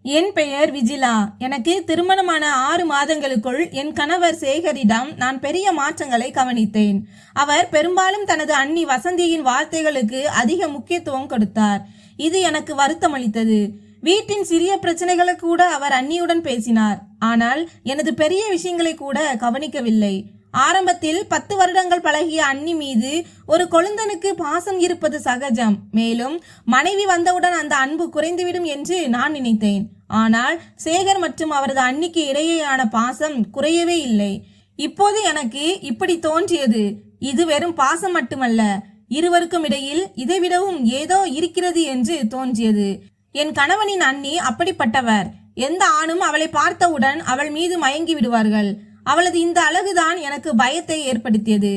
என் பெயர் விஜிலா. எனக்கு திருமணமான 6 மாதங்களுக்குள் என் கணவர் சேகரிடம் நான் பெரிய மாற்றங்களை கவனித்தேன். அவர் பெரும்பாலும் தனது அண்ணி வசந்தியின் வார்த்தைகளுக்கு அதிக முக்கியத்துவம் கொடுத்தார். இது எனக்கு வருத்தமளித்தது. வீட்டின் சிறிய பிரச்சனைகளை கூட அவர் அண்ணியுடன் பேசினார். ஆனால் எனது பெரிய விஷயங்களை கூட கவனிக்கவில்லை. ஆரம்பத்தில் 10 வருடங்கள் பழகிய அண்ணி மீது ஒரு கொழுந்தனுக்கு பாசம் இருப்பது சகஜம். மேலும் மனைவி வந்தவுடன் அந்த அன்பு குறைந்துவிடும் என்று நான் நினைத்தேன். ஆனால் சேகர் மற்றும் அவரது அண்ணிக்கு இடையேயான பாசம் குறையவே இல்லை. இப்போது எனக்கு இப்படி தோன்றியது. இது வெறும் பாசம் மட்டுமல்ல, இருவருக்கும் இடையில் இதைவிடவும் ஏதோ இருக்கிறது என்று தோன்றியது. என் கணவனின் அண்ணி அப்படிப்பட்டவர். எந்த ஆணும் அவளை பார்த்தவுடன் அவள் மீது மயங்கி விடுவார்கள். அவளது இந்த அழகுதான் எனக்கு பயத்தை ஏற்படுத்தியது.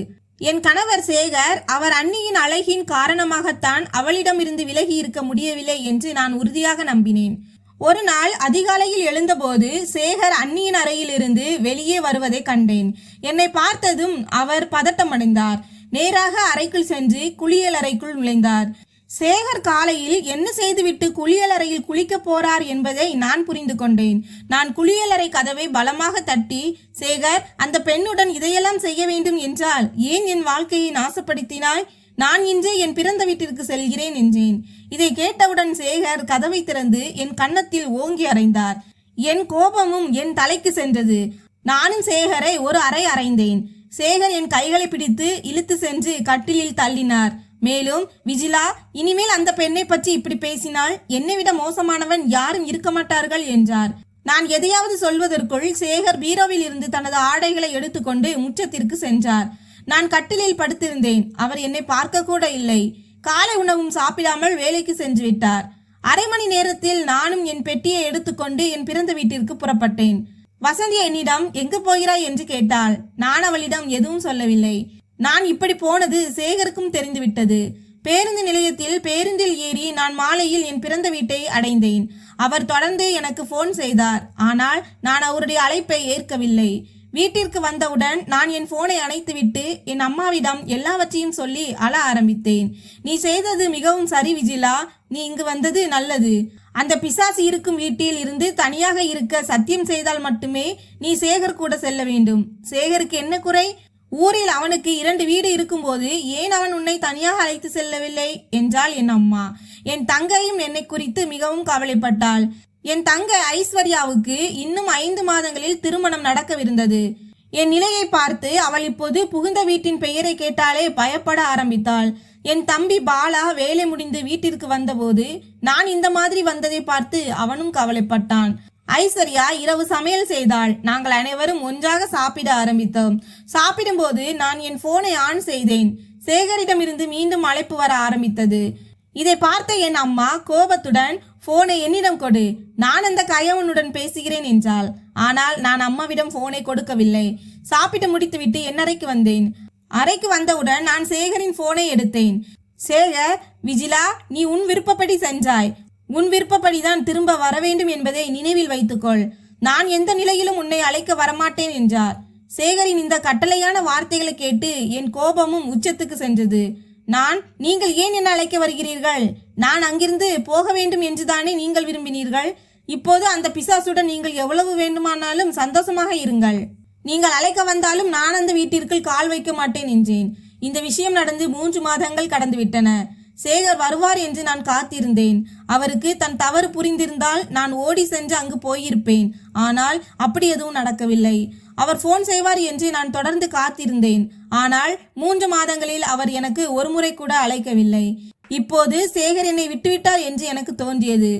என் கணவர் சேகர் அவர் அண்ணியின் அழகின் காரணமாகத்தான் அவளிடமிருந்து விலகி இருக்க முடியவில்லை என்று நான் உறுதியாக நம்பினேன். ஒரு நாள் அதிகாலையில் எழுந்தபோது சேகர் அண்ணியின் அறையில் இருந்து வெளியே வருவதை கண்டேன். என்னை பார்த்ததும் அவர் பதட்டமடைந்தார். நேராக அறைக்குள் சென்று குளியல் அறைக்குள் நுழைந்தார். சேகர் காலையில் என்ன செய்துவிட்டு குளியலறையில் குளிக்க போறார் என்பதை நான் புரிந்து கொண்டேன். நான் குளியலறை கதவை பலமாக தட்டி, சேகர், அந்த பெண்ணுடன் இதையெல்லாம் செய்ய வேண்டும் என்றால் ஏன் என் வாழ்க்கையை நாசப்படுத்தினாய்? நான் இன்று என் பிறந்த வீட்டிற்கு செல்கிறேன் என்றேன். இதை கேட்டவுடன் சேகர் கதவை திறந்து என் கன்னத்தில் ஓங்கி அறைந்தார். என் கோபமும் என் தலைக்கு சென்றது. நானும் சேகரை ஒரு அறை அறைந்தேன். சேகர் என் கைகளை பிடித்து இழுத்து சென்று கட்டிலில் தள்ளினார். மேலும், விஜிலா, இனிமேல் அந்த பெண்ணை பற்றி இப்படி பேசினால் என்னை விட மோசமானவன் யாரும் இருக்க மாட்டார்கள் என்றார். நான் எதையாவது சொல்வதற்குள் சேகர் பீரோவில் இருந்து தனது ஆடைகளை எடுத்துக்கொண்டு முற்றத்திற்கு சென்றார். நான் கட்டிலில் படுத்திருந்தேன். அவர் என்னை பார்க்க கூட இல்லை. காலை உணவும் சாப்பிடாமல் வேலைக்கு சென்று விட்டார். அரை மணி நேரத்தில் நானும் என் பெட்டியை எடுத்துக்கொண்டு என் பிறந்த வீட்டிற்கு புறப்பட்டேன். வசந்தி என்னிடம் எங்கு போகிறாய் என்று கேட்டாள். நான் அவளிடம் எதுவும் சொல்லவில்லை. நான் இப்படி போனது சேகருக்கும் தெரிந்துவிட்டது. பேருந்து நிலையத்தில் பேருந்தில் ஏறி நான் மாலையில் என் பிறந்த வீட்டை அடைந்தேன். அவர் தொடர்ந்து எனக்கு போன் செய்தார். ஆனால் நான் அவருடைய அழைப்பை ஏற்கவில்லை. வீட்டிற்கு வந்தவுடன் நான் என் போனை அணைத்துவிட்டு என் அம்மாவிடம் எல்லாவற்றையும் சொல்லி அழ ஆரம்பித்தேன். நீ செய்தது மிகவும் சரி விஜிலா. நீ இங்கு வந்தது நல்லது. அந்த பிசாசு இருக்கும் வீட்டில் இருந்து தனியாக இருக்க சத்தியம் செய்தால் மட்டுமே நீ சேகர் கூட செல்ல வேண்டும். சேகருக்கு என்ன குறை? ஊரில் அவனுக்கு 2 வீடு இருக்கும்போது ஏன் அவன் உன்னை தனியாக அழைத்து செல்லவில்லை என்றாள் என் அம்மா. என் தங்கையும் என்னை குறித்து மிகவும் கவலைப்பட்டாள். என் தங்கை ஐஸ்வர்யாவுக்கு இன்னும் 5 மாதங்களில் திருமணம் நடக்கவிருந்தது. என் நிலையை பார்த்து அவள் இப்போது புகுந்த வீட்டின் பெயரை கேட்டாலே பயப்பட ஆரம்பித்தாள். என் தம்பி பாலா வேலை முடிந்து வீட்டிற்கு வந்தபோது நான் இந்த மாதிரி வந்ததை பார்த்து அவனும் கவலைப்பட்டான். ஐஸ்வர்யா இரவு சமையல் செய்தாள். நாங்கள் அனைவரும் ஒன்றாக சாப்பிட ஆரம்பித்தோம். சாப்பிடும்போது நான் என் போனை ஆன் செய்தேன். சேகரிடமிருந்து மீண்டும் அழைப்பு வர ஆரம்பித்தது. இதை பார்த்த என் அம்மா கோபத்துடன், போனை என்னிடம் கொடு, நான் அந்த கயவனுடன் பேசுகிறேன் என்றாள். ஆனால் நான் அம்மாவிடம் போனை கொடுக்கவில்லை. சாப்பிட்டு முடித்துவிட்டு என் அறைக்கு வந்தேன். அறைக்கு வந்தவுடன் நான் சேகரின் போனை எடுத்தேன். சேகர், விஜிலா, நீ உன் விருப்பப்படி சென்றாய். உன் விருப்பப்படிதான் திரும்ப வர வேண்டும் என்பதை நினைவில் வைத்துக்கொள். நான் எந்த நிலையிலும் உன்னை அழைக்க வரமாட்டேன் என்றார். சேகரின் இந்த கட்டளையான வார்த்தைகளை கேட்டு என் கோபமும் உச்சத்துக்கு சென்றது. நீங்கள் ஏன் என்ன அழைக்க வருகிறீர்கள்? நான் அங்கிருந்து போக வேண்டும் என்றுதானே நீங்கள் விரும்பினீர்கள். இப்போது அந்த பிசாசுடன் நீங்கள் எவ்வளவு வேண்டுமானாலும் சந்தோஷமாக இருங்கள். நீங்கள் அழைக்க வந்தாலும் நான் அந்த வீட்டிற்குள் கால் வைக்க மாட்டேன் என்றேன். இந்த விஷயம் நடந்து 3 மாதங்கள் கடந்துவிட்டன. சேகர் வருவார் என்று நான் காத்திருந்தேன். அவருக்கு தன் தவறு புரிந்திருந்தால் நான் ஓடி சென்று அங்கு போயிருப்பேன். ஆனால் அப்படி எதுவும் நடக்கவில்லை. அவர் போன் செய்வார் என்று நான் தொடர்ந்து காத்திருந்தேன். ஆனால் 3 மாதங்களில் அவர் எனக்கு ஒரு முறை கூட அழைக்கவில்லை. இப்போது சேகர் என்னை விட்டுவிட்டார் என்று எனக்கு தோன்றியது.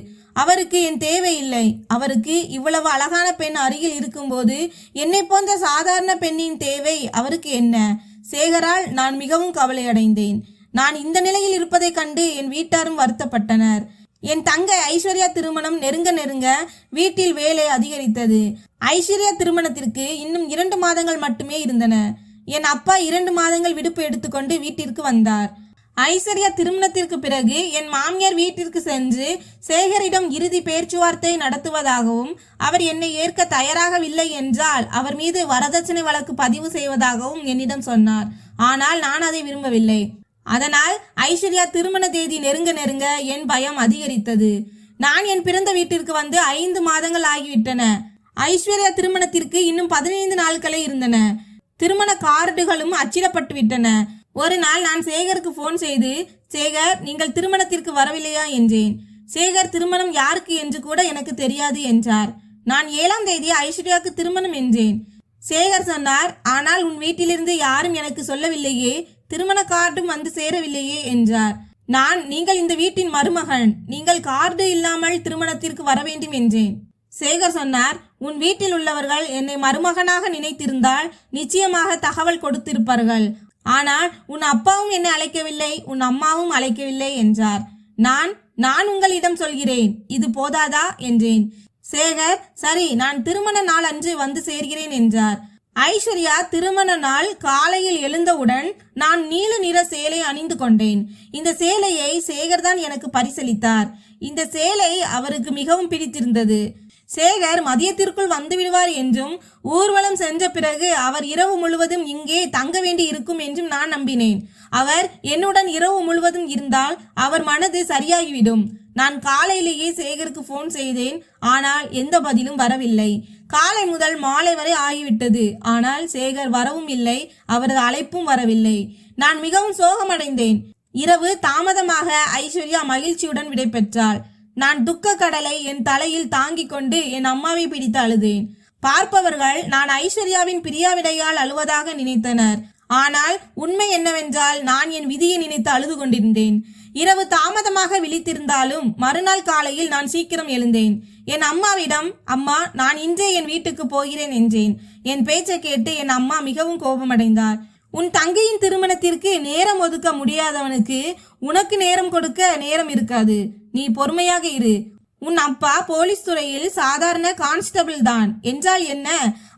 அவருக்கு என் தேவை இல்லை. அவருக்கு இவ்வளவு அழகான பெண் அருகில் இருக்கும்போது என்னை போன்ற சாதாரண பெண்ணின் தேவை அவருக்கு என்ன? சேகரால் நான் மிகவும் கவலை அடைந்தேன். நான் இந்த நிலையில் இருப்பதை கண்டு என் வீட்டாரும் வருத்தப்பட்டனர். என் தங்கை ஐஸ்வர்யா திருமணம் நெருங்க நெருங்க வீட்டில் வேலை அதிகரித்தது. ஐஸ்வர்யா திருமணத்திற்கு இன்னும் 2 மாதங்கள் மட்டுமே இருந்தன. என் அப்பா 2 மாதங்கள் விடுப்பு எடுத்துக்கொண்டு வீட்டிற்கு வந்தார். ஐஸ்வர்யா திருமணத்திற்கு பிறகு என் மாமியார் வீட்டிற்கு சென்று சேகரிடம் இறுதி பேச்சுவார்த்தை நடத்துவதாகவும் அவர் என்னை ஏற்க தயாராகவில்லை என்றால் அவர் மீது வரதட்சணை வழக்கு பதிவு செய்வதாகவும் என்னிடம் சொன்னார். ஆனால் நான் அதை விரும்பவில்லை. அதனால் ஐஸ்வர்யா திருமண தேதி நெருங்க நெருங்க என் பயம் அதிகரித்தது. நான் என் பிறந்த வீட்டிற்கு வந்து 5 மாதங்கள் ஆகிவிட்டன. ஐஸ்வர்யா திருமணத்திற்கு இன்னும் 15 நாட்களே இருந்தன. திருமண கார்டுகளும் அச்சிடப்பட்டு விட்டன. ஒரு நாள் நான் சேகருக்கு போன் செய்து, சேகர், நீங்கள் திருமணத்திற்கு வரவில்லையா என்றேன். சேகர், திருமணம் யாருக்கு என்று கூட எனக்கு தெரியாது என்றார். நான் 7ஆம் தேதி ஐஸ்வர்யாவுக்கு திருமணம் என்றேன். சேகர் சொன்னார், ஆனால் உன் வீட்டிலிருந்து யாரும் எனக்கு சொல்லவில்லையே, திருமண கார்டும் வந்து சேரவில்லையே என்றார். நீங்கள் இந்த வீட்டின் மருமகன், நீங்கள் கார்டு இல்லாமல் திருமணத்திற்கு வர வேண்டும் என்றேன். சேகர் சொன்னார், உன் வீட்டில் உள்ளவர்கள் என்னை மருமகனாக நினைத்திருந்தால் நிச்சயமாக தகவல் கொடுத்திருப்பார்கள். ஆனால் உன் அப்பாவும் என்னை அழைக்கவில்லை, உன் அம்மாவும் அழைக்கவில்லை என்றார். நான் உங்களிடம் சொல்கிறேன், இது போதாதா என்றேன். சேகர், சரி, நான் திருமண நாள் அன்று வந்து சேர்கிறேன் என்றார். ஐஸ்வர்யா திருமண நாள் காலையில் எழுந்தவுடன் நான் நீல நிற சேலை அணிந்து கொண்டேன். இந்த சேலையை சேகர் தான் எனக்கு பரிசளித்தார். இந்த சேலை அவருக்கு மிகவும் பிடித்திருந்தது. சேகர் மதியத்திற்குள் வந்து விடுவார் என்றும் ஊர்வலம் சென்ற பிறகு அவர் இரவு முழுவதும் இங்கே தங்க வேண்டி இருக்கும் என்றும் நான் நம்பினேன். அவர் என்னுடன் இரவு முழுவதும் இருந்தால் அவர் மனது சரியாகிவிடும். நான் காலையிலேயே சேகருக்கு போன் செய்தேன். ஆனால் எந்த பதிலும் வரவில்லை. காலை முதல் மாலை வரை ஆகிவிட்டது. ஆனால் சேகர் வரவும் இல்லை, அவரது அழைப்பும் வரவில்லை. நான் மிகவும் சோகமடைந்தேன். இரவு தாமதமாக ஐஸ்வர்யா மகிழ்ச்சியுடன் விடை பெற்றாள். நான் துக்க கடலை என் தலையில் தாங்கிக் கொண்டு என் அம்மாவை பிடித்து அழுதேன். பார்ப்பவர்கள் நான் ஐஸ்வர்யாவின் பிரியாவிடையால் அழுவதாக நினைத்தனர். ஆனால் உண்மை என்னவென்றால் நான் என் விதியை நினைத்து அழுது கொண்டிருந்தேன். இரவு தாமதமாக விழித்திருந்தாலும் மறுநாள் காலையில் நான் சீக்கிரம் எழுந்தேன். என் அம்மாவிடம், அம்மா, நான் இன்றே என் வீட்டுக்கு போகிறேன் என்றேன். என் பேச்சை கேட்டு என் அம்மா மிகவும் கோபமடைந்தார். உன் தங்கையின் திருமணத்திற்கு நேரம் ஒதுக்க முடியாதவனுக்கு உனக்கு நேரம் கொடுக்க நேரம் இருக்காது. நீ பொறுமையாக இரு. உன் அப்பா போலீஸ் துறையில் சாதாரண கான்ஸ்டபிள் தான் என்றால் என்ன,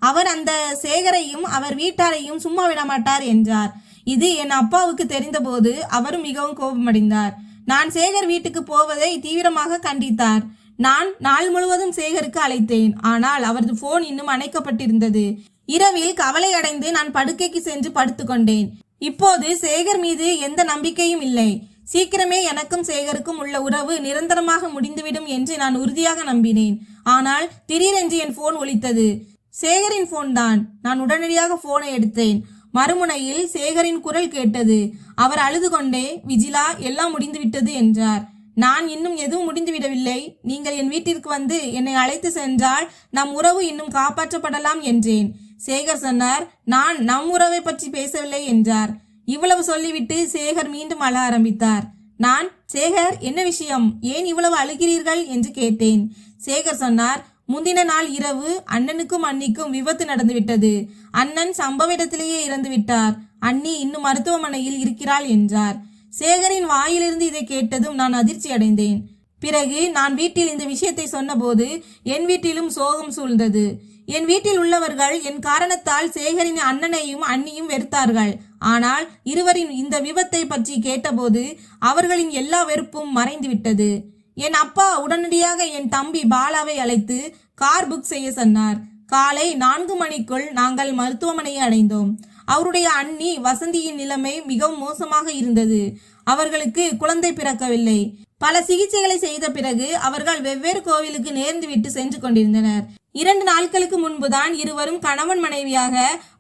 அவர் அந்த சேகரையும் அவர் வீட்டாரையும் சும்மா விட மாட்டார் என்றார். இது என் அப்பாவுக்கு தெரிந்தபோது அவரும் மிகவும் கோபமடைந்தார். நான் சேகர் வீட்டுக்கு போவதை தீவிரமாக கண்டித்தார். நான் நாள் முழுவதும் சேகருக்கு அழைத்தேன். ஆனால் அவரது போன் இன்னும் அணைக்கப்பட்டிருந்தது. இரவில் கவலை அடைந்து நான் படுக்கைக்கு சென்று படுத்துக்கொண்டேன். இப்போது சேகர் மீது எந்த நம்பிக்கையும் இல்லை. சீக்கிரமே எனக்கும் சேகருக்கும் உள்ள உறவு நிரந்தரமாக முடிந்துவிடும் என்று நான் உறுதியாக நம்பினேன். ஆனால் திடீரென்று என் போன் ஒலித்தது. சேகரின் போன் தான். நான் உடனடியாக போனை எடுத்தேன். மறுமுனையில் சேகரின் குரல் கேட்டது. அவர் அழுது கொண்டே, விஜிலா, எல்லாம் முடிந்துவிட்டது என்றார். நான் இன்னும் எதுவும் முடிந்துவிடவில்லை. நீங்கள் என் வீட்டிற்கு வந்து என்னை அழைத்து சென்றால் நம் உறவு இன்னும் காப்பாற்றப்படலாம் என்றேன். சேகர் சொன்னார், நான் நம் உறவை பற்றி பேசவில்லை என்றார். இவ்வளவு சொல்லிவிட்டு சேகர் மீண்டும் அழ ஆரம்பித்தார். நான், சேகர், என்ன விஷயம், ஏன் இவ்வளவு அழுகிறீர்கள் என்று கேட்டேன். சேகர் சொன்னார், முந்தின நாள் இரவு அண்ணனுக்கும் அண்ணிக்கும் விபத்து நடந்துவிட்டது. அண்ணன் சம்பவ இடத்திலேயே இறந்து விட்டார். அண்ணி இன்னும் மருத்துவமனையில் இருக்கிறாள் என்றார். சேகரின் வாயிலிருந்து இதை கேட்டதும் நான் அதிர்ச்சி அடைந்தேன். பிறகு நான் வீட்டில் இந்த விஷயத்தை சொன்னபோது என் வீட்டிலும் சோகம் சூழ்ந்தது. என் வீட்டில் உள்ளவர்கள் என் காரணத்தால் சேகரின் அண்ணனையும் அண்ணியும் வெறுத்தார்கள். ஆனால் இருவரின் இந்த விபத்தை பற்றி கேட்டபோது அவர்களின் எல்லா வெறுப்பும் மறைந்துவிட்டது. என் அப்பா உடனடியாக என் தம்பி பாலாவை அழைத்து கார் புக் செய்ய சொன்னார். காலை 4 மணிக்குள் நாங்கள் மருத்துவமனையை அடைந்தோம். அவருடைய அண்ணி வசந்தியின் நிலைமை மிகவும் மோசமாக இருந்தது. அவர்களுக்கு குழந்தை பிறக்கவில்லை. பல சிகிச்சைகளை செய்த பிறகு அவர்கள் வெவ்வேறு கோவிலுக்கு நேர்ந்து விட்டு சென்று கொண்டிருந்தனர். 2 நாட்களுக்கு முன்புதான் இருவரும் கணவன் மனைவியாக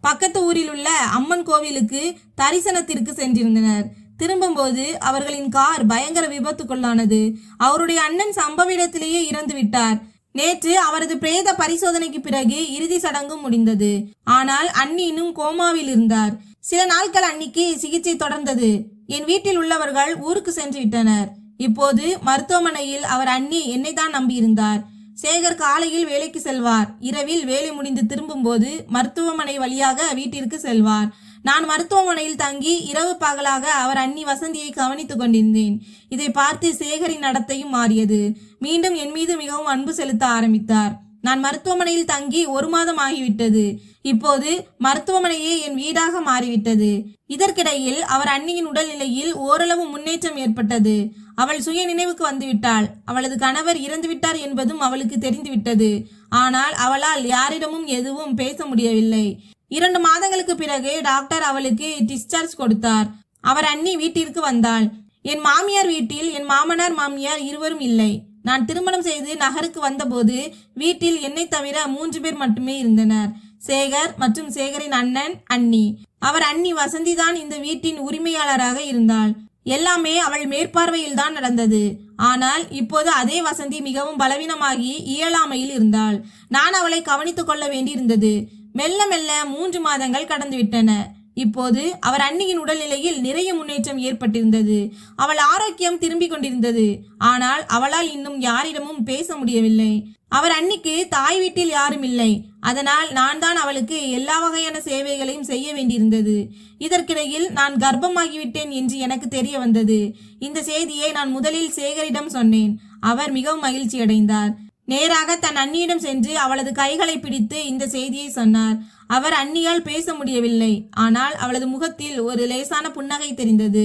பக்கத்து ஊரில் உள்ள அம்மன் கோவிலுக்கு தரிசனத்திற்கு சென்றிருந்தனர். திரும்பும்போது அவர்களின் கார் பயங்கர விபத்துக்குள்ளானது. அவருடைய அண்ணன் சம்பவ இடத்திலேயே இறந்து விட்டார். நேற்று அவரது பிரேத பரிசோதனைக்கு பிறகு இறுதி சடங்கும் முடிந்தது. ஆனால் அண்ணி இன்னும் கோமாவில் இருந்தார். சில நாட்கள் அன்னிக்கு சிகிச்சை தொடர்ந்தது. என் வீட்டில் உள்ளவர்கள் ஊருக்கு சென்று விட்டனர். இப்போது மருத்துவமனையில் அவர் அண்ணி என்னை தான் நம்பியிருந்தார். சேகர் காலையில் வேலைக்கு செல்வார். இரவில் வேலை முடிந்து திரும்பும் போது மருத்துவமனை வழியாக வீட்டிற்கு செல்வார். நான் மருத்துவமனையில் தங்கி இரவு பகலாக அவர் அண்ணி வசந்தியை கவனித்துக் கொண்டிருந்தேன். இதை பார்த்து சேகரின் நடத்தையும் மாறியது. மீண்டும் என் மீது மிகவும் அன்பு செலுத்த ஆரம்பித்தார். நான் மருத்துவமனையில் தங்கி 1 மாதம் ஆகிவிட்டது. இப்போது மருத்துவமனையே என் வீடாக மாறிவிட்டது. இதற்கிடையில் அவர் அண்ணியின் உடல்நிலையில் ஓரளவு முன்னேற்றம் ஏற்பட்டது. அவள் சுய நினைவுக்கு வந்துவிட்டாள். அவளது கணவர் இறந்துவிட்டார் என்பதும் அவளுக்கு தெரிந்துவிட்டது. ஆனால் அவளால் யாரிடமும் எதுவும் பேச முடியவில்லை. 2 மாதங்களுக்கு பிறகு டாக்டர் அவளுக்கு டிஸ்சார்ஜ் கொடுத்தார். அவர் அண்ணி வீட்டிற்கு வந்தாள். என் மாமியார் வீட்டில் என் மாமனார் மாமியார் இருவரும் இல்லை. நான் திருமணம் செய்து நகருக்கு வந்தபோது வீட்டில் என்னை தவிர 3 பேர் மட்டுமே இருந்தனர். சேகர் மற்றும் சேகரின் அண்ணன், அண்ணி. அவர் அண்ணி வசந்தி தான் இந்த வீட்டின் உரிமையாளராக இருந்தாள். எல்லாமே அவள் மேற்பார்வையில் தான் நடந்தது. ஆனால் இப்போது அதே வசந்தி மிகவும் பலவீனமாகி இயலாமையில் இருந்தாள். நான் அவளை கவனித்துக் கொள்ள வேண்டியிருந்தது. மெல்ல மெல்ல 3 மாதங்கள் கடந்துவிட்டன. இப்போது அவர் அண்ணியின் உடல்நிலையில் நிறைய முன்னேற்றம் ஏற்பட்டிருந்தது. அவள் ஆரோக்கியம் திரும்பிக் கொண்டிருந்தது. ஆனால் அவளால் இன்னும் யாரிடமும் பேச முடியவில்லை. அவர் அண்ணிக்கு தாய் வீட்டில் யாரும் இல்லை. அதனால் நான் தான் அவளுக்கு எல்லா வகையான சேவைகளையும் செய்ய வேண்டியிருந்தது. இதற்கிடையில் நான் கர்ப்பமாகிவிட்டேன் என்று எனக்கு தெரிய வந்தது. இந்த செய்தியை நான் முதலில் சேகரிடம் சொன்னேன். அவர் மிகவும் மகிழ்ச்சி அடைந்தார். நேராக தன் அண்ணியிடம் சென்று அவளது கைகளை பிடித்து இந்த செய்தியை சொன்னார். அவர் அண்ணியால் பேச முடியவில்லை. ஆனால் அவளது முகத்தில் ஒரு லேசான புன்னகை தெரிந்தது.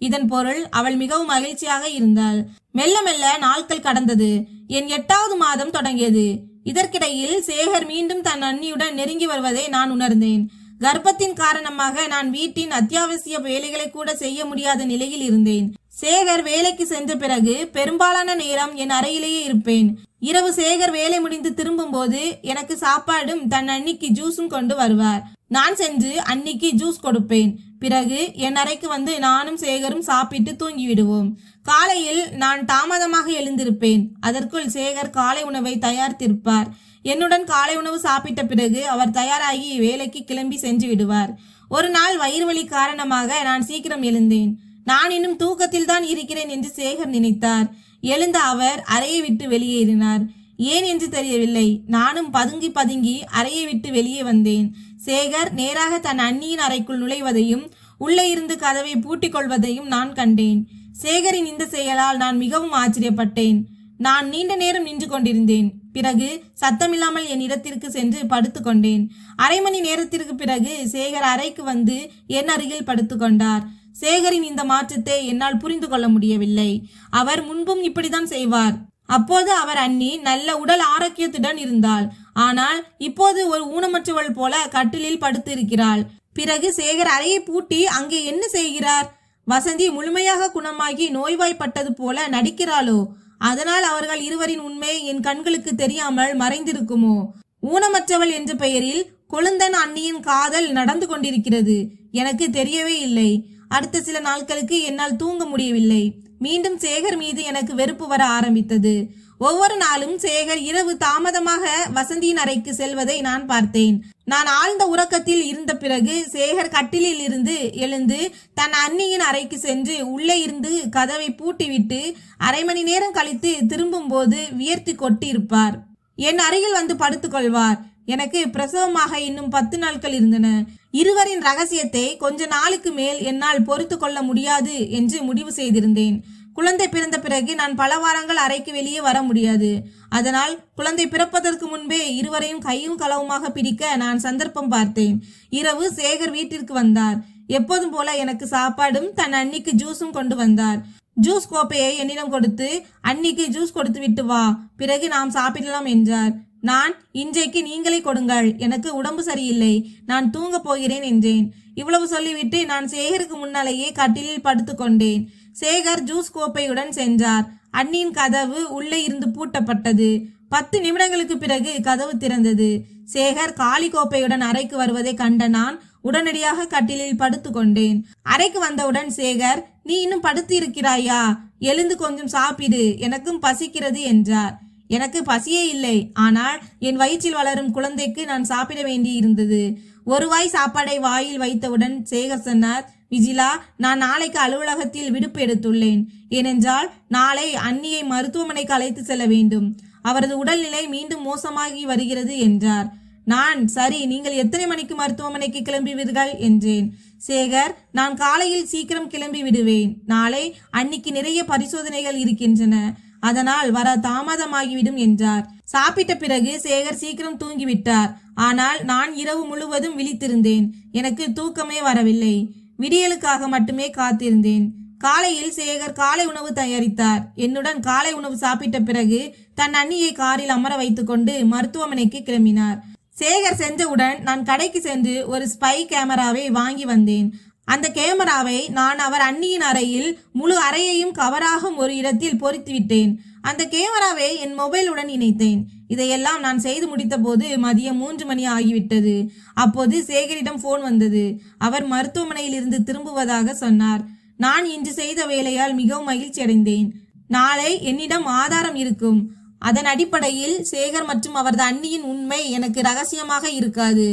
இதன் பொருள் அவள் மிகவும் மகிழ்ச்சியாக இருந்தாள். மெல்ல மெல்ல நாட்கள் கடந்தது. என் 8வது மாதம் தொடங்கியது. இதற்கிடையில் சேகர் மீண்டும் தன் அண்ணியுடன் நெருங்கி வருவதை நான் உணர்ந்தேன். கர்ப்பத்தின் காரணமாக நான் வீட்டின் அத்தியாவசிய வேலைகளை கூட செய்ய முடியாத நிலையில் இருந்தேன். சேகர் வேலைக்கு சென்ற பிறகு பெரும்பாலான நேரம் என் அறையிலேயே இருப்பேன். இரவு சேகர் வேலை முடிந்து திரும்பும் போது எனக்கு சாப்பாடும் தன் அண்ணிக்கு ஜூஸும் கொண்டு வருவார். நான் சென்று அண்ணிக்கு ஜூஸ் கொடுப்பேன். பிறகு என் அறைக்கு வந்து நானும் சேகரும் சாப்பிட்டு தூங்கிவிடுவோம். காலையில் நான் தாமதமாக எழுந்திருப்பேன். அதற்குள் சேகர் காலை உணவை தயாரித்திருப்பார். என்னுடன் காலை உணவு சாப்பிட்ட பிறகு அவர் தயாராகி வேலைக்கு கிளம்பி சென்று விடுவார். ஒரு நாள் வயிறு வலி காரணமாக நான் சீக்கிரம் எழுந்தேன். நான் இன்னும் தூக்கத்தில் தான் இருக்கிறேன் என்று சேகர் நினைத்தார். எழுந்த அவர் அறையை விட்டு வெளியேறினார். ஏன் என்று தெரியவில்லை. நானும் பதுங்கி பதுங்கி அறையை விட்டு வெளியே வந்தேன். சேகர் நேராக தன் அண்ணியின் அறைக்குள் நுழைவதையும் உள்ளே இருந்து கதவை பூட்டிக் கொள்வதையும் நான் கண்டேன். சேகரின் இந்த செயலால் நான் மிகவும் ஆச்சரியப்பட்டேன். நான் நீண்ட நேரம் நின்று கொண்டிருந்தேன். பிறகு சத்தமில்லாமல் என் இடத்திற்கு சென்று படுத்து கொண்டேன். அரை மணி நேரத்திற்கு பிறகு சேகர் அறைக்கு வந்து என் அருகில் படுத்து கொண்டார். சேகரின் இந்த மாற்றத்தை என்னால் புரிந்து கொள்ள முடியவில்லை. அவர் முன்பும் இப்படித்தான் செய்வார். அப்போது அவர் அண்ணி நல்ல உடல் ஆரோக்கியத்துடன் இருந்தாள். ஆனால் இப்போது ஒரு ஊனமற்றவள் போல கட்டிலில் படுத்து இருக்கிறாள். பிறகு சேகர் அறையை பூட்டி அங்கே என்ன செய்கிறார்? வசந்தி முழுமையாக குணமாகி நோய்வாய்ப்பட்டது போல நடிக்கிறாளோ? அதனால் அவர்கள் இருவரின் உண்மை என் கண்களுக்கு தெரியாமல் மறைந்திருக்குமோ? ஊனமற்றவள் என்ற பெயரில் கொழுந்தன் அண்ணியின் காதல் நடந்து கொண்டிருக்கிறது. எனக்கு தெரியவே இல்லை. அடுத்த சில நாட்களுக்கு என்னால் தூங்க முடியவில்லை. மீண்டும் சேகர் மீது எனக்கு வெறுப்பு வர ஆரம்பித்தது. ஒவ்வொரு நாளும் சேகர் இரவு தாமதமாக வசந்தியின் அறைக்கு செல்வதை நான் பார்த்தேன். நான் ஆழ்ந்த உறக்கத்தில் இருந்த பிறகு சேகர் கட்டிலில் இருந்து எழுந்து தன் அண்ணியின் அறைக்கு சென்று உள்ளே இருந்து கதவை பூட்டிவிட்டு அரை மணி நேரம் கழித்து திரும்பும் போது வியர்த்து கொட்டி இருப்பார். என் அருகில் வந்து படுத்துக்கொள்வார். எனக்கு பிரசவமாக இன்னும் 10 நாட்கள் இருந்தன. இருவரின் ரகசியத்தை கொஞ்ச நாளுக்கு மேல் என்னால் பொறுத்து கொள்ள முடியாது என்று முடிவு செய்திருந்தேன். குழந்தை பிறந்த பிறகு நான் பல வாரங்கள் அறைக்கு வெளியே வர முடியாது. அதனால் குழந்தை பிறப்பதற்கு முன்பே இருவரையும் கையும் களவுமாக பிடிக்க நான் சந்தர்ப்பம் பார்த்தேன். இரவு சேகர் வீட்டிற்கு வந்தார். எப்போதும் போல எனக்கு சாப்பாடும் தன் அண்ணிக்கு ஜூஸும் கொண்டு வந்தார். ஜூஸ் கோப்பையை என்னிடம் கொடுத்து அண்ணிக்கு ஜூஸ் கொடுத்து விட்டு வா, பிறகு நாம் சாப்பிடலாம் என்றார். நான் இன்றைக்கு நீங்களே கொடுங்கள், எனக்கு உடம்பு சரியில்லை, நான் தூங்க போகிறேன் என்றேன். இவ்வளவு சொல்லிவிட்டு நான் சேகருக்கு முன்னாலேயே கட்டிலில் படுத்து கொண்டேன். சேகர் ஜூஸ் கோப்பையுடன் சென்றார். அண்ணியின் கதவு உள்ளே இருந்து பூட்டப்பட்டது. 10 நிமிடங்களுக்கு பிறகு கதவு திறந்தது. சேகர் காலி கோப்பையுடன் அறைக்கு வருவதை கண்ட நான் உடனடியாக கட்டிலில் படுத்து கொண்டேன். அறைக்கு வந்தவுடன் சேகர், நீ இன்னும் படுத்து இருக்கிறாயா? எழுந்து கொஞ்சம் சாப்பிடு, எனக்கும் பசிக்கிறது என்றார். எனக்கு பசியே இல்லை. ஆனால் என் வயிற்றில் வளரும் குழந்தைக்கு நான் சாப்பிட வேண்டி இருந்தது. ஒரு வாய் சாப்பாடை வாயில் வைத்தவுடன் சேகர் சொன்னார், விஜிலா, நான் நாளைக்கு அலுவலகத்தில் விடுப்பு எடுத்துள்ளேன். ஏனென்றால் நாளை அண்ணியை மருத்துவமனைக்கு அழைத்து செல்ல வேண்டும். அவரது உடல்நிலை மீண்டும் மோசமாகி வருகிறது என்றார். நான், சரி, நீங்கள் எத்தனை மணிக்கு மருத்துவமனைக்கு கிளம்புவீர்கள் என்றேன். சேகர், நான் காலையில் சீக்கிரம் கிளம்பி விடுவேன். நாளை அன்னிக்கு நிறைய பரிசோதனைகள் இருக்கின்றன. அதனால் வர தாமதமாகிவிடும் என்றார். சாப்பிட்ட பிறகு சேகர் சீக்கிரம் தூங்கிவிட்டார். ஆனால் நான் இரவு முழுவதும் விழித்திருந்தேன். எனக்கு தூக்கமே வரவில்லை. விடியலுக்காக மட்டுமே காத்திருந்தேன். காலையில் சேகர் காலை உணவு தயாரித்தார். என்னுடன் காலை உணவு சாப்பிட்ட பிறகு தன் அண்ணியை காரில் அமர வைத்துக்கொண்டு மருத்துவமனைக்கு கிளம்பினார். சேகர் சென்றவுடன் நான் கடைக்கு சென்று ஒரு ஸ்பை கேமராவை வாங்கி வந்தேன். அந்த கேமராவை நான் அவர் அண்ணியின் அறையில் முழு அறையையும் கவராகும் ஒரு இடத்தில் பொறித்துவிட்டேன். அந்த கேமராவை என் மொபைலுடன் இணைத்தேன். இதையெல்லாம் நான் செய்து முடித்த போது மதியம் 3 மணி ஆகிவிட்டது. அப்போது சேகரிடம் போன் வந்தது. அவர் மருத்துவமனையில் இருந்து திரும்புவதாக சொன்னார். நான் இன்று செய்த வேலையால் மிகவும் மகிழ்ச்சி அடைந்தேன். நாளை என்னிடம் ஆதாரம் இருக்கும். அதன் அடிப்படையில் சேகர் மற்றும் அவரது அண்ணியின் உண்மை எனக்கு ரகசியமாக இருக்காது.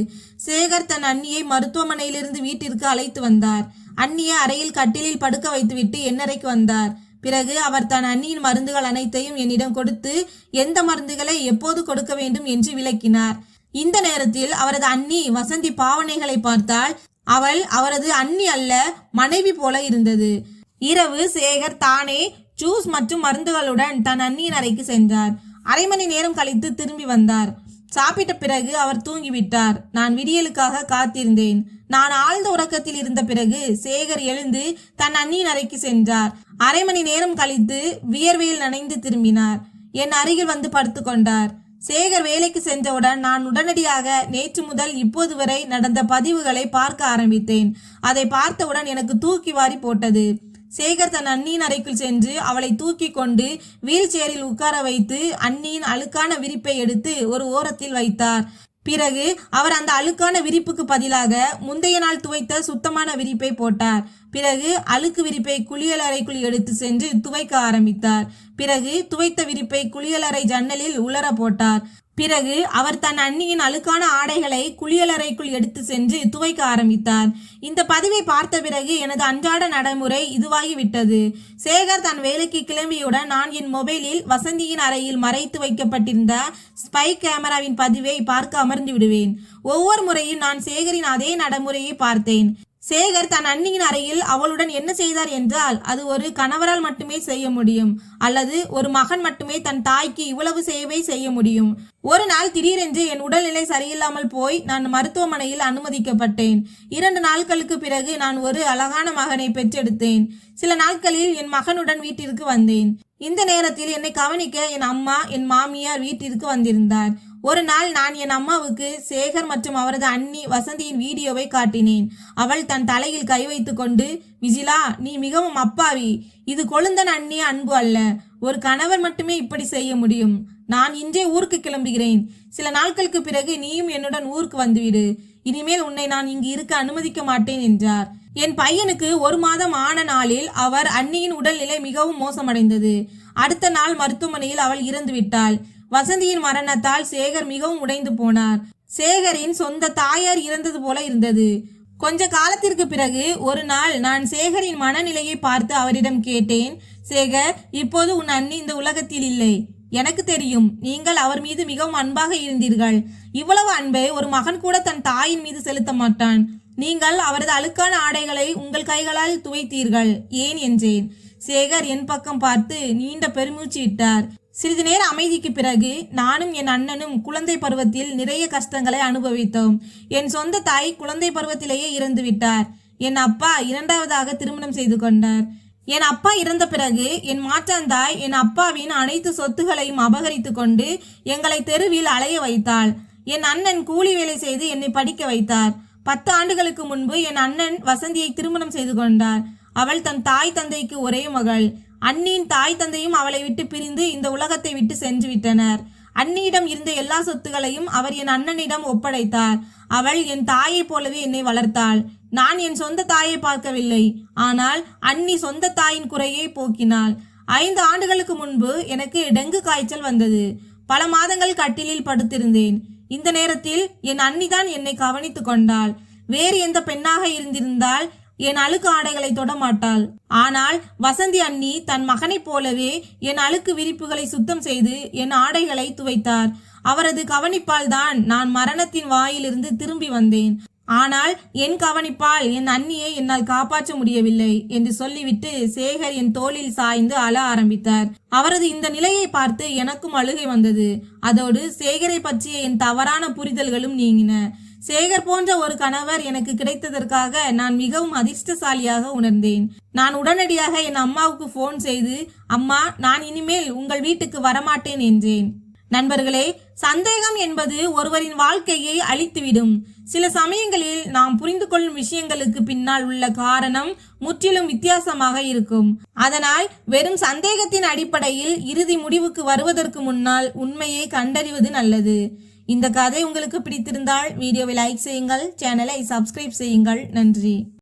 சேகர் தன் அண்ணியை மருத்துவமனையிலிருந்து வீட்டிற்கு அழைத்து வந்தார். அண்ணியை அறையில் கட்டிலில் படுக்க வைத்துவிட்டு என்னறைக்கு வந்தார். பிறகு அவர் தன் அண்ணியின் மருந்துகள் அனைத்தையும் என்னிடம் கொடுத்து எந்த மருந்துகளை எப்போது கொடுக்க வேண்டும் என்று விளக்கினார். இந்த நேரத்தில் அவரது அண்ணி வசந்தி பாவனைகளை பார்த்தால் அவள் அவரது அண்ணி அல்ல, மனைவி போல இருந்தது. இரவு சேகர் தானே ஜூஸ் மற்றும் மருந்துகளுடன் தன் அண்ணியின் அறைக்கு சென்றார். அரை மணி நேரம் கழித்து திரும்பி வந்தார். சாப்பிட்ட பிறகு அவர் தூங்கிவிட்டார். நான் விடியலுக்காக காத்திருந்தேன். நான் ஆழ்ந்த உறக்கத்தில் இருந்த பிறகு சேகர் எழுந்து தன் அண்ணியின் அறைக்கு சென்றார். அரை மணி நேரம் கழித்து வியர்வையில் நனைந்து திரும்பினார். என் அருகில் வந்து படுத்து கொண்டார். சேகர் வேலைக்கு சென்றவுடன் நான் உடனடியாக நேற்று முதல் இப்போது வரை நடந்த பதிவுகளை பார்க்க ஆரம்பித்தேன். அதை பார்த்தவுடன் எனக்கு தூக்கி வாரி போட்டது. சேகர் தன் அண்ணியின் அறைக்குள் சென்று அவளை தூக்கி கொண்டு வீல் சேரில் உட்கார வைத்து அண்ணியின் அழுக்கான விரிப்பை எடுத்து ஒரு ஓரத்தில் வைத்தார். பிறகு அவர் அந்த அழுக்கான விரிப்புக்கு பதிலாக முந்தைய நாள் துவைத்த சுத்தமான விரிப்பை போட்டார். பிறகு அழுக்கு விரிப்பை குளியலறைக்குள் எடுத்து சென்று துவைக்க ஆரம்பித்தார். பிறகு துவைத்த விரிப்பை குளியலறை ஜன்னலில் உலர போட்டார். பிறகு அவர் தன் அண்ணியின் அழுக்கான ஆடைகளை குளியலறைக்குள் எடுத்து சென்று துவைக்க ஆரம்பித்தார். இந்த பதிவை பார்த்த பிறகு எனது அன்றாட நடைமுறை இதுவாகிவிட்டது. சேகர் தன் வேலைக்கு கிளம்பியுடன் நான் என் மொபைலில் வசந்தியின் அறையில் மறைத்து வைக்கப்பட்டிருந்த ஸ்பை கேமராவின் பதிவை பார்க்க அமர்ந்து விடுவேன். ஒவ்வொரு முறையும் நான் சேகரின் அதே நடைமுறையை பார்த்தேன். சேகர் தன் அண்ணியின் அறையில் அவளுடன் என்ன செய்தார் என்றால் அது ஒரு கணவரால் மட்டுமே செய்ய முடியும், அல்லது ஒரு மகன் மட்டுமே தன் தாய்க்கு இவ்வளவு சேவை செய்ய முடியும். ஒரு நாள் திடீரென்று என் உடல்நிலை சரியில்லாமல் போய் நான் மருத்துவமனையில் அனுமதிக்கப்பட்டேன். 2 நாட்களுக்கு பிறகு நான் ஒரு அழகான மகனை பெற்றெடுத்தேன். சில நாட்களில் என் மகனுடன் வீட்டிற்கு வந்தேன். இந்த நேரத்தில் என்னை கவனிக்க என் அம்மா, என் மாமியார் வீட்டிற்கு வந்திருந்தார். ஒரு நாள் நான் என் அம்மாவுக்கு சேகர் மற்றும் அவரது அண்ணி வசந்தியின் வீடியோவை காட்டினேன். அவள் தன் தலையில் கை வைத்து கொண்டு, விஜிலா, நீ மிகவும் அப்பாவி. இது கொழுந்தன் அண்ணிய அன்பு அல்ல. ஒரு கணவர் மட்டுமே இப்படி செய்ய முடியும். நான் இன்றே ஊருக்கு கிளம்புகிறேன். சில நாட்களுக்கு பிறகு நீயும் என்னுடன் ஊருக்கு வந்துவிடு. இனிமேல் உன்னை நான் இங்கு இருக்க அனுமதிக்க மாட்டேன் என்றார். என் பையனுக்கு 1 மாதம் ஆன நாளில் அவர் அண்ணியின் உடல்நிலை மிகவும் மோசமடைந்தது. அடுத்த நாள் மருத்துவமனையில் அவள் இறந்து விட்டாள். வசந்தியின் மரணத்தால் சேகர் மிகவும் உடைந்து போனார். சேகரின் சொந்த தாயார் இறந்தது போல இருந்தது. கொஞ்ச காலத்திற்கு பிறகு ஒரு நாள் நான் சேகரின் மனநிலையை பார்த்து அவரிடம் கேட்டேன், சேகர், இப்போது உன் அண்ணி இந்த உலகத்தில் இல்லை. எனக்கு தெரியும், நீங்கள் அவர் மீது மிகவும் அன்பாக இருந்தீர்கள். இவ்வளவு அன்பை ஒரு மகன் கூட தன் தாயின் மீது செலுத்த மாட்டான். நீங்கள் அவரது அழுக்கான ஆடைகளை உங்கள் கைகளால் துவைத்தீர்கள், ஏன் என்றேன். சேகர் என் பக்கம் பார்த்து நீண்ட பெருமூச்சு இட்டார். சிறிது நேர அமைதிக்கு பிறகு, நானும் என் அண்ணனும் குழந்தை பருவத்தில் நிறைய கஷ்டங்களை அனுபவித்தோம். என் சொந்த தாய் குழந்தை பருவத்திலேயே இறந்து விட்டார். என் அப்பா 2வது திருமணம் செய்து கொண்டார். என் அப்பா இறந்த பிறகு என் மாற்றாந்தாய் என் அப்பாவின் அனைத்து சொத்துகளையும் அபகரித்து கொண்டு எங்களை தெருவில் அலைய வைத்தாள். என் அண்ணன் கூலி வேலை செய்து என்னை படிக்க வைத்தார். 10 ஆண்டுகளுக்கு முன்பு என் அண்ணன் வசந்தியை திருமணம் செய்து கொண்டார். அவள் தன் தாய் தந்தைக்கு ஒரே மகள். அண்ணியின் தாய் தந்தையும் அவளை விட்டு பிரிந்து இந்த உலகத்தை விட்டு சென்று விட்டனர். அண்ணியிடம் இருந்த எல்லா சொத்துகளையும் அவர் என் அண்ணனிடம் ஒப்படைத்தார். அவள் என் தாயை போலவே என்னை வளர்த்தாள். நான் என் சொந்த தாயை பார்க்கவில்லை, ஆனால் அண்ணி சொந்த தாயின் குறையை போக்கினாள். 5 ஆண்டுகளுக்கு முன்பு எனக்கு டெங்கு காய்ச்சல் வந்தது. பல மாதங்கள் கட்டிலில் படுத்திருந்தேன். இந்த நேரத்தில் என் அண்ணிதான் என்னை கவனித்து கொண்டாள். வேறு எந்த பெண்ணாக இருந்திருந்தால் என் அழுக்கு ஆடைகளை தொட மாட்டாள். ஆனால் வசந்தி அண்ணி தன் மகனைப் போலவே என் அழுக்கு விரிப்புகளை சுத்தம் செய்து என் ஆடைகளை துவைத்தார். அவரது கவனிப்பால் தான் நான் மரணத்தின் வாயிலிருந்து திரும்பி வந்தேன். ஆனால் என் கவனிப்பால் என் அண்ணியை என்னால் காப்பாற்ற முடியவில்லை என்று சொல்லிவிட்டு சேகர் என் தோளில் சாய்ந்து அழ ஆரம்பித்தார். அவரது இந்த நிலையை பார்த்து எனக்கும் அழுகை வந்தது. அதோடு சேகரை பற்றிய என் தவறான புரிதல்களும் நீங்கின. சேகர் போன்ற ஒரு கணவர் எனக்கு கிடைத்ததற்காக நான் மிகவும் அதிர்ஷ்டசாலியாக உணர்ந்தேன். நான் உடனடியாக என் அம்மாவுக்கு போன் செய்து, அம்மா, நான் இனிமேல் உங்கள் வீட்டுக்கு வரமாட்டேன் என்றேன். நண்பர்களே, சந்தேகம் என்பது ஒருவரின் வாழ்க்கையை அழித்துவிடும். சில சமயங்களில் நாம் புரிந்து கொள்ளும் விஷயங்களுக்கு பின்னால் உள்ள காரணம் முற்றிலும் வித்தியாசமாக இருக்கும். அதனால் வெறும் சந்தேகத்தின் அடிப்படையில் இறுதி முடிவுக்கு வருவதற்கு முன்னால் உண்மையை கண்டறிவது நல்லது. இந்த கதை உங்களுக்கு பிடித்திருந்தால் வீடியோவை லைக் செய்யுங்கள், சேனலை சப்ஸ்கிரைப் செய்யுங்கள். நன்றி.